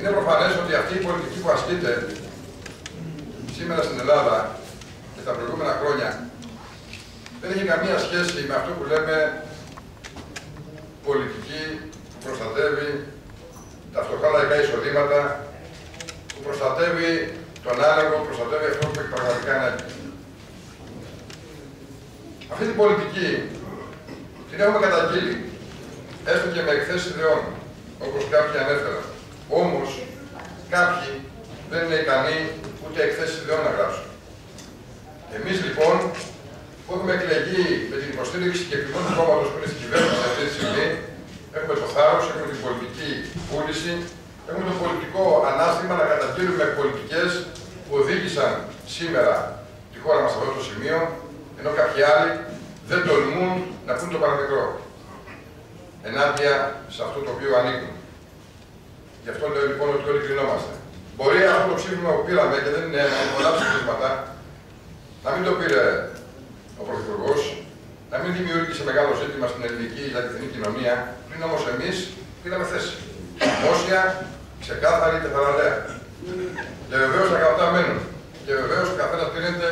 Είναι προφανές ότι αυτή η πολιτική που ασκείται σήμερα στην Ελλάδα και τα προηγούμενα χρόνια δεν έχει καμία σχέση με αυτό που λέμε πολιτική που προστατεύει τα φτωχά λαϊκά εισοδήματα, που προστατεύει τον άνεργο, που προστατεύει αυτό που έχει πραγματικά ανάγκη. Αυτή την πολιτική την έχουμε καταγγείλει, έστω και με εκθέσεις ιδεών, όπως κάποιοι ανέφεραν. Όμως, κάποιοι δεν είναι ικανοί ούτε εκθέσεις ιδεών να γράψουν. Εμείς λοιπόν, που έχουμε εκλεγεί με την υποστήριξη συγκεκριμένου κόμματος που είναι στην κυβέρνηση αυτή τη στιγμή, έχουμε το θάρρος, έχουμε την πολιτική βούληση, έχουμε το πολιτικό ανάστημα να καταγγείλουμε πολιτικές που οδήγησαν σήμερα τη χώρα μας σε αυτό το σημείο, ενώ κάποιοι άλλοι δεν τολμούν να πούν το παραμικρό ενάντια σε αυτό το οποίο ανήκουν. Γι' αυτό λέω λοιπόν ότι όλοι κρινόμαστε. Μπορεί αυτό το ψήφισμα που πήραμε, και δεν είναι ένα, είναι πολλά ψηφίσματα, να μην το πήρε ο Πρωθυπουργός, να μην δημιούργησε μεγάλο ζήτημα στην ελληνική ή λατινική κοινωνία, πριν όμως εμείς πήραμε θέση. Δημόσια, ξεκάθαρη και θαραλέα. Και βεβαίως τα κρατά μένουν. Και βεβαίως ο καθένας κρίνεται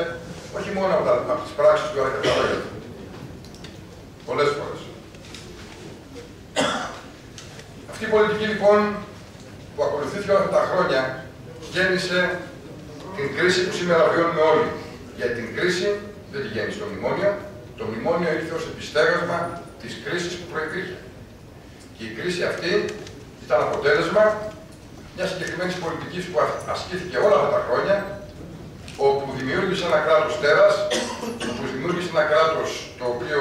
όχι μόνο από τις πράξεις του, αλλά και τα λόγια του. Πολλές φορές. Αυτή η πολιτική λοιπόν που ακολουθήθηκε όλα αυτά τα χρόνια γέννησε την κρίση που σήμερα βιώνουμε όλοι. Γιατί την κρίση δεν τη γέννησε το μνημόνιο. Το μνημόνιο ήρθε ως επιστέγασμα της κρίσης που προϋπήρχε. Και η κρίση αυτή ήταν αποτέλεσμα μιας συγκεκριμένης πολιτικής που ασκήθηκε όλα αυτά τα χρόνια, όπου δημιούργησε ένα κράτος τέρας, που δημιούργησε ένα κράτος το οποίο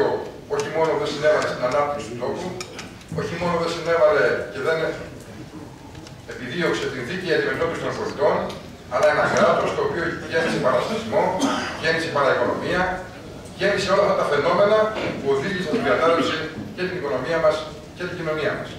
όχι μόνο δεν συνέβαλε στην ανάπτυξη του τόπου, όχι μόνο δεν συνέβαλε και δεν επιδίωξε την δίκαιη αντιμετώπιση των πολιτών, αλλά ένα κράτος το οποίο γέννησε παραστασμό, γέννησε παραοικονομία, γέννησε όλα αυτά τα φαινόμενα που οδήγησαν στην κατάρρευση και την οικονομία μας και την κοινωνία μας.